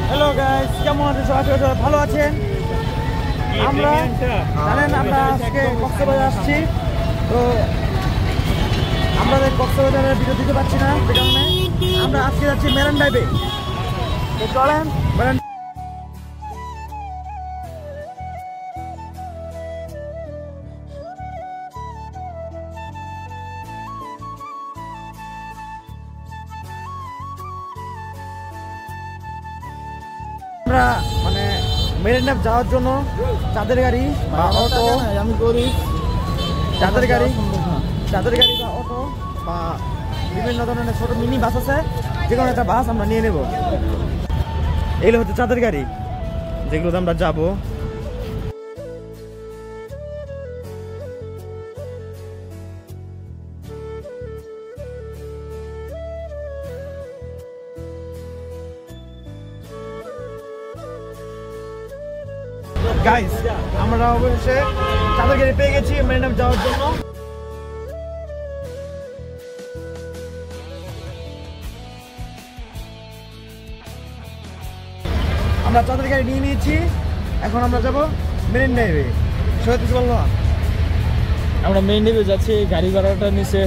Hello guys, কেমন আছেন সবাই? ভালো আছেন? আমরা জানেন আমরা আজকে কক্সবাজার আসছি, তো আমাদের কক্সবাজারের ভিডিও দিতে পারছি না, সে কারণে আমরা আজকে যাচ্ছি মেরান ড্রাইভে। তো চলেন মেরান। আমরা মানে মেরিন ড্রাইভ যাওয়ার জন্য চাঁদের গাড়ি বা অটো, আমি গরিব, চাঁদের গাড়ি বা অটো বা বিভিন্ন ধরনের ছোট মিনি বাস আছে, যে কোনো একটা বাস আমরা নিয়ে নেব। এগুলো হচ্ছে চাঁদের গাড়ি, যেগুলোতে আমরা যাবো। গাইস, আমরা অবশেষে চাঁদের গাড়ি পেয়ে গেছি মেরিন ড্রাইভ যাওয়ার জন্য। আমরা চাঁদের গাড়ি নিয়ে নিয়েছি, এখন আমরা যাব মেরিন ড্রাইভে। সত্যি বললো আমরা মেইন ড্রাইভে যাচ্ছি। গাড়ি ভাড়াটা নিচে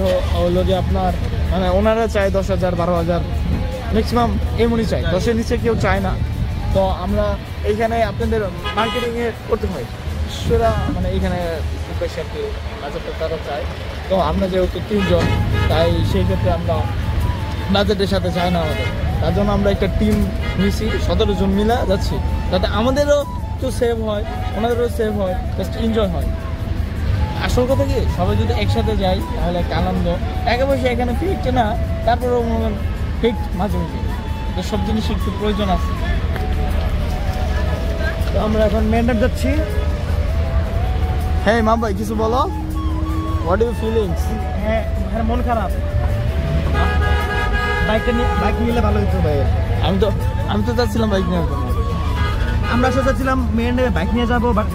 হলো যে আপনার মানে ওনারা চায় 10,000 12,000 ম্যাক্সিমাম এমনই চায়, 10-এর নিচে কেউ চায় না। তো আমরা এইখানে আপনাদের মার্কেটিংয়ে করতে হয় সেটা মানে এইখানে খুব বেশি আর কি বাজেটটা তারা চায়। তো আমরা যেহেতু 3 জন, তাই সেই ক্ষেত্রে আমরা বাজেটের সাথে চাই না আমাদের, তার জন্য আমরা একটা টিম নিয়েছি, 17 জন মিলে যাচ্ছি, যাতে আমাদেরও একটু সেভ হয়, ওনাদেরও সেভ হয়, জাস্ট এনজয় হয়। আসল কথা কি, সবাই যদি একসাথে যাই তাহলে একটা আনন্দ। টাকা পয়সা এখানে ফিট না, তারপরেও ফিট মাঝে মাঝে, তো সব জিনিসের একটু প্রয়োজন আছে। তো আমরা এখন মেরিন ড্রাইভ যাচ্ছি। হ্যাঁ মাম ভাই, কিছু বলো, হোয়াট ইউ ফিলিংস? হ্যাঁ, মন খারাপ। বাইক নিলে ভালো হতো ভাই। আমি তো চাচ্ছিলাম বাইক নিয়ে। আমরা চাচ্ছিলাম মেরিন ড্রাইভে বাইক নিয়ে যাবো, বাট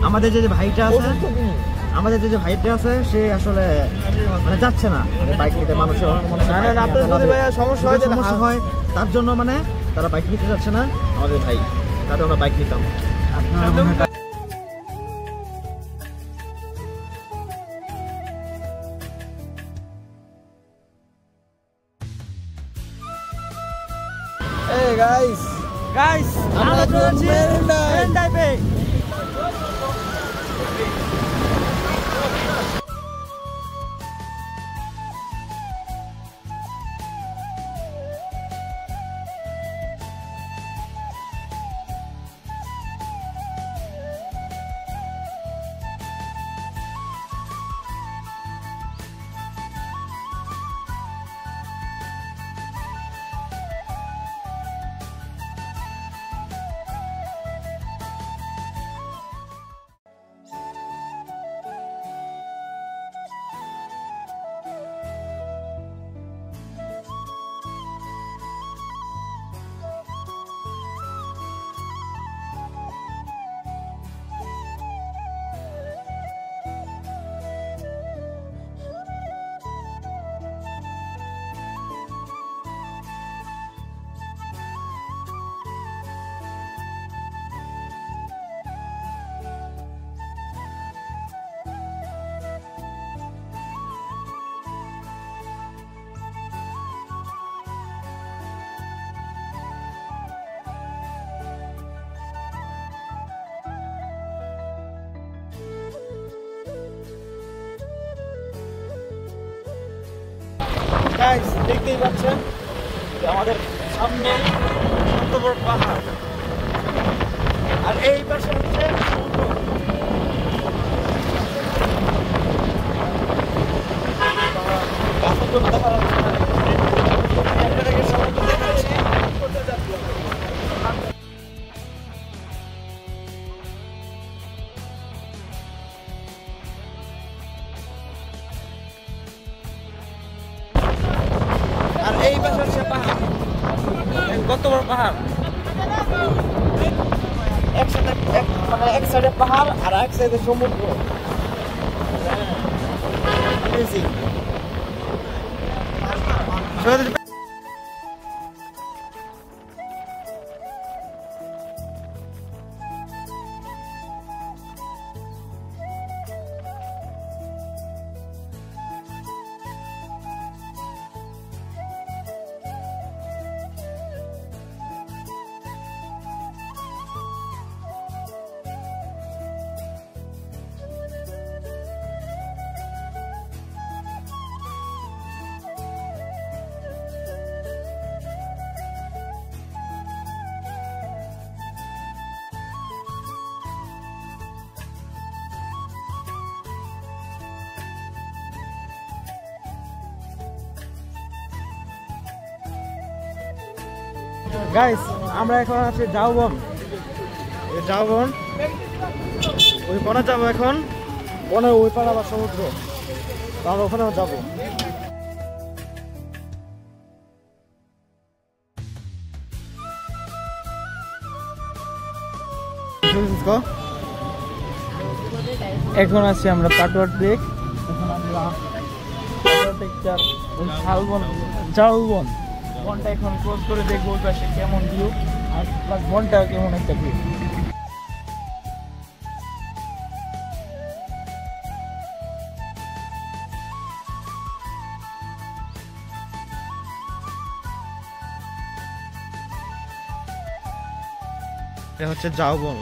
আমাদের যে ভাইটা আছে সে আসলে মানে যাচ্ছে না বাইক নিতে। মানুষের সমস্যা হয়, তার জন্য মানে তারা বাইক নিতে যাচ্ছে না আমাদের ভাই, তাদের আমরা বাইক নিতাম। Hey guys, আমরা চলেছি মেরিন ড্রাইভে। গাইস, দেখতেই পাচ্ছেন যে আমাদের সামনে কত বড় পাহাড়, আর এই পাশে হচ্ছে সমুদ্র। গাছের জন্য দেখা যাচ্ছে না, আপনাদেরকে সমুদ্র দেখাচ্ছি। আর এই পাশে হচ্ছে পাহাড়, কত বড় পাহাড়। একসাথে এক সাইডে পাহাড় আর এক সাইডে সমুদ্র। গাইস আমরা এখন আছি ঝাউবন, এই ঝাউবন ওই কোণে যাবো এখন, বনের ওই পাড় আবার সমুদ্র, তো আমরা ওখানেও যাবো। এখন আছি আমরা পাটুয়ার দিক। এখন আমরা শালবন ঝাউবন বনটা এখন ক্লোজ করে দেখবো ওই পাশে কেমন ভিউ আর প্লাস বনটা কেমন একটা ভিউ। এটা হচ্ছে ঝাউবন।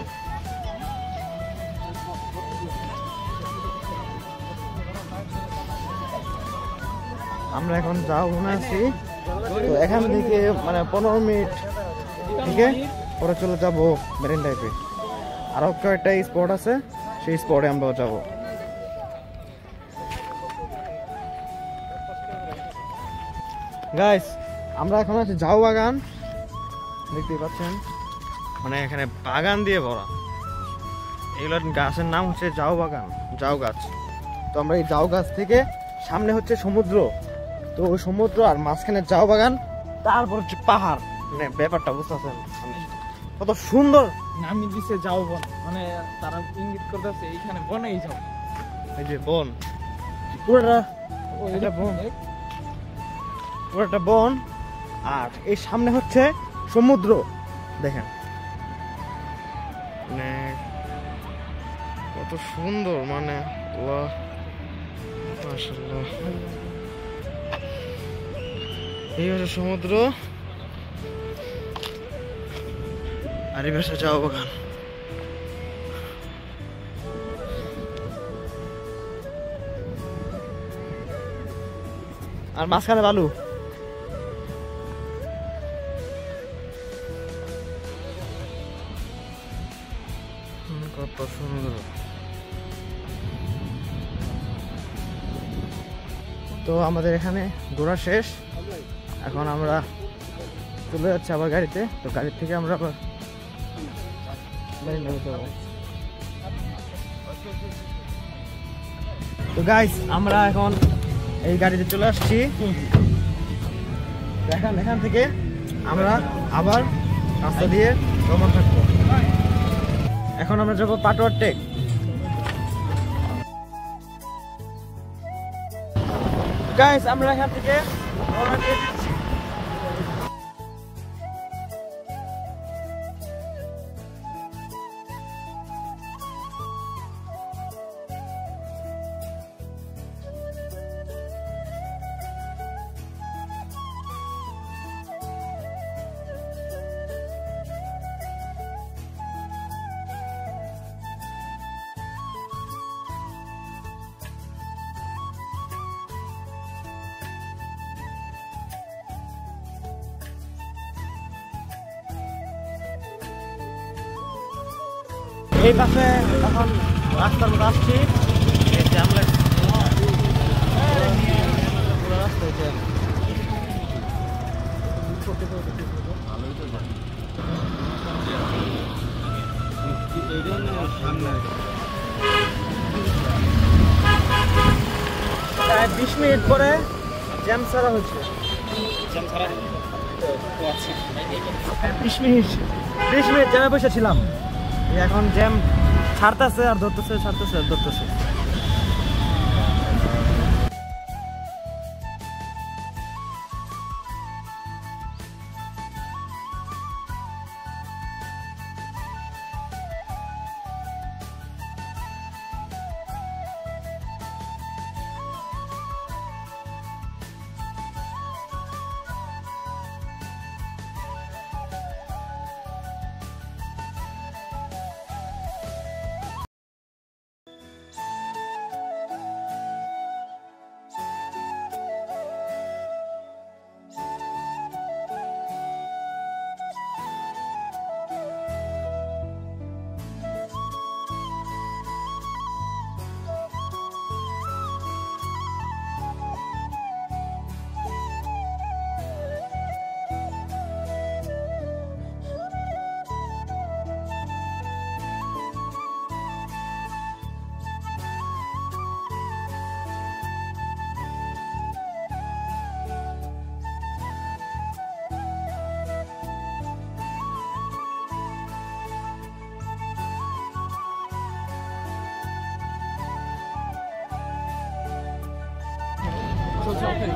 আমরা এখন ঝাউবনে আছি, তো এখান থেকে মানে 15 মিনিট থেকে পরে চলে যাবো মেরিন ড্রাইভে। আরো কয়েকটা স্পট আছে, সেই স্পটে আমরাও যাব। গাইস আমরা এখন আছি ঝাউ বাগান, দেখতেই পাচ্ছেন, মানে এখানে বাগান দিয়ে ভরা। এগুলোর গাছের নাম হচ্ছে ঝাউ বাগান, ঝাউ গাছ। তো আমরা এই ঝাউ গাছ থেকে সামনে হচ্ছে সমুদ্র, তো ওই সমুদ্র আর মাঝখানে ঝাউ বাগান, তারপর হচ্ছে পাহাড়। মানে ব্যাপারটা বুঝতেছেন কত সুন্দর। নামি দিছে ঝাউবন, মানে তারা ইঙ্গিত করতেছে এইখানে বনেই যাও। এই যে বন, পুরোটা এটা বন, পুরোটা বন, আর এই সামনে হচ্ছে সমুদ্র। দেখেন মানে কত সুন্দর, মানে আল্লাহ মাশাআল্লাহ। এই হচ্ছে সমুদ্র আর এই পাশে ঝাউ বাগান। আর মাঝখানে বালু। কত সুন্দর। তো আমাদের এখানে ঘোরা শেষ, এখন আমরা চলে যাচ্ছি আবার গাড়িতে। তো গাড়ি থেকে আমরা আবার তো গাইস আমরা এখন এই গাড়িতে চলে আসছি। এখান থেকে আমরা আবার রাস্তা দিয়ে ভ্রমণ থাকবো। এখন আমরা যাবো পাটুয়ার টেক। গাইস আমরা এখান থেকে রওনা দিয়ে দিচ্ছি। এই পাশে এখন রাস্তার মধ্যে আসছি, এই জ্যাম লাগছে পুরো রাস্তায় জ্যাম। প্রায় 20 মিনিট পরে জ্যাম ছাড়া হচ্ছে। 20 মিনিট জ্যামে বসেছিলাম, এখন জ্যাম ছাড়তেছে আর ধরতেছে, ছাড়তেছে আর ধরতেছে।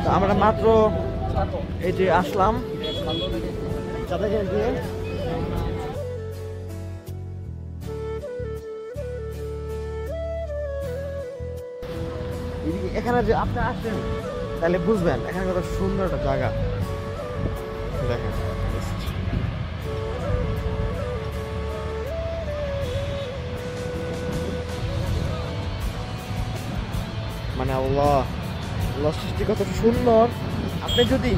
তো আমরা মাত্র এই যে আসলাম চাঁদাগাড়ি দিয়ে। এখানে যে আপনি আসছেন তাহলে বুঝবেন এখানে কত সুন্দর একটা জায়গা দেখেন। মানে আল্লাহ আল্লাহ সৃষ্টি কত সুন্দর। আপনি যদি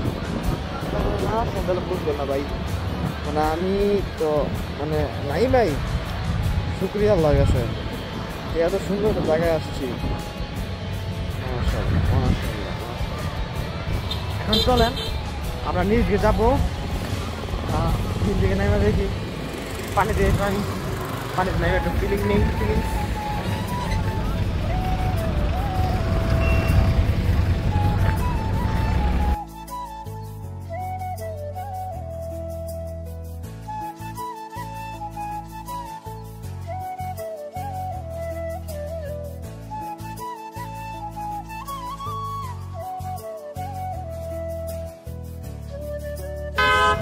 না আসেন তাহলে বুঝবেন না ভাই। মানে আমি তো মানে নাই ভাই, শুক্রিয়া আল্লাহর কাছে এত সুন্দর একটা জায়গায় আসছি। এখন চলেন আমরা নিজ দিকে যাবো, নিজ দিকে নেমে দেখি পানিতে নেমে একটু ফিলিং নেই ফিলিংস।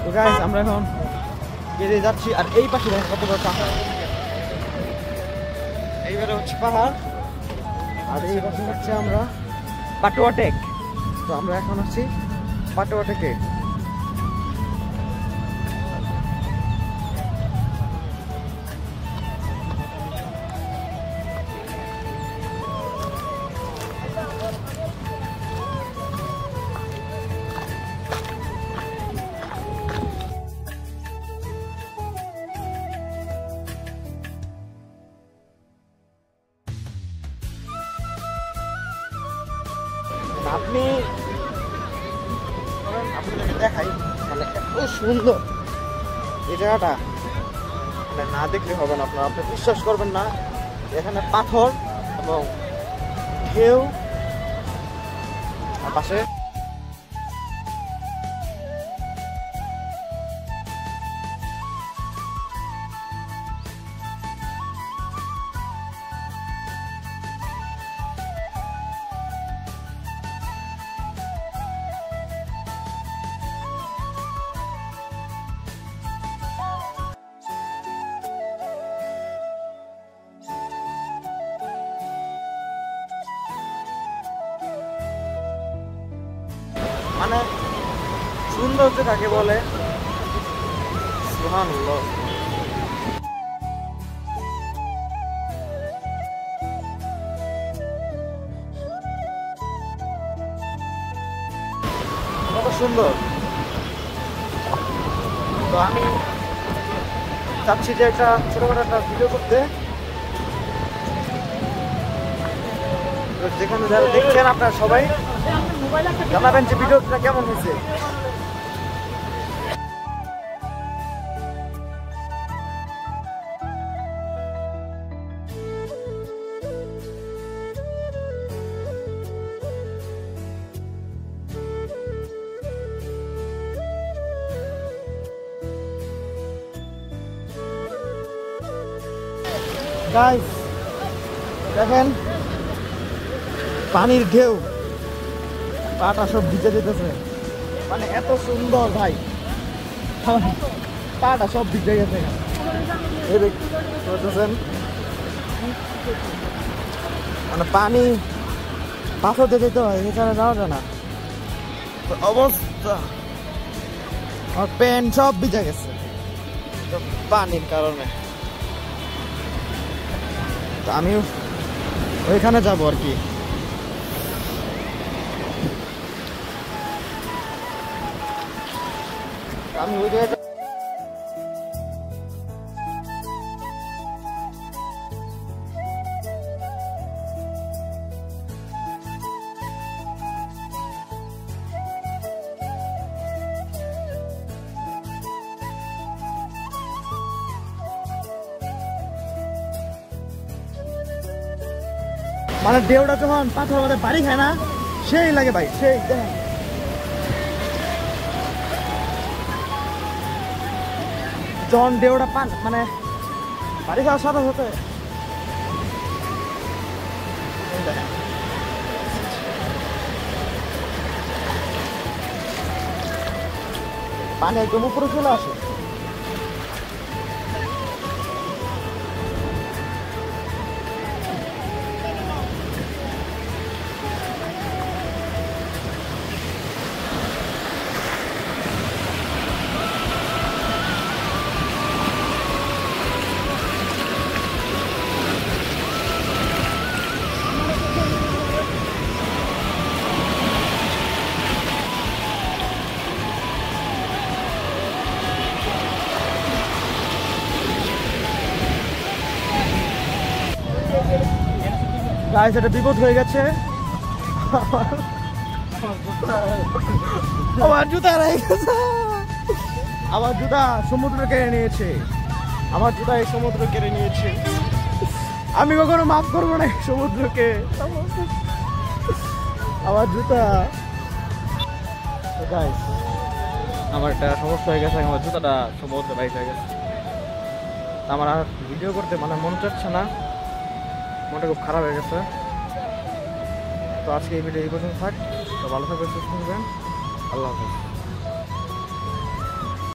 তো গাইস আমরা এখন গেড়ে যাচ্ছি, আর এই পাশে দেখেন কত বড় পাহাড়। এইবারে হচ্ছে পাহাড়, আর এই পাশে হচ্ছে আমরা পাটুয়া টেক। তো আমরা এখন আছি পাটুয়া টেকে। আপনি আপনাদেরকে দেখাই, মানে এত সুন্দর এই জায়গাটা, মানে না দেখলে হবে না। আপনারা আপনি বিশ্বাস করবেন না, এখানে পাথর এবং ঢেউ আর পাশে মানে সৌন্দর্য কাকে বলে সুবহানাল্লাহ। কত সুন্দর। তো আমি চাচ্ছি যে একটা ছোটখাটো একটা ভিডিও করতে, যেখানে যারা দেখছেন আপনারা সবাই জানাবেন যে ভিডিওটা কেমন হয়েছে। গাইস দেখেন পানির ঢেউ, পাটা সব ভিজে যেতেছে, মানে এত সুন্দর ভাই, পাটা সব ভিজে গেছে। মানে পানি পাথর দিয়ে যেতে হয়, এখানে যাওয়া যায় না অবস্থা। আমার প্যান্ট সব ভিজে গেছে পানির কারণে। তো আমি ওইখানে যাবো আর কি। আমি ওই জায়গাটা মানে ঢেউটা যখন পাথর মধ্যে বাড়ি খায় না, সেই লাগে ভাই, সেই দেখেন। যখন ঢেউটা পান মানে বাড়ি খাওয়ার সাথে সাথে পানি একদম উপরে চলে আসে। গাইস এটা বিপদ হয়ে গেছে, আমার জুতা রয়ে গেছে, আমার জুতা সমুদ্র কেড়ে নিয়েছে, আমার জুতা এই সমুদ্র কেড়ে নিয়েছে। আমি কখনো মাফ করবো না সমুদ্রকে, আমার জুতা। গাইস আমার একটা সমস্যা হয়ে গেছে, আমার জুতাটা সমুদ্রে বাইক হয়ে গেছে। আমার আর ভিডিও করতে মানে মন চাচ্ছে না, মনটা খুব খারাপ হয়ে গেছে। তো আজকে এই ভিডিও এই পর্যন্ত থাক, তো ভালো থাকবেন, সুস্থ থাকবেন, আল্লাহ হাফেজ।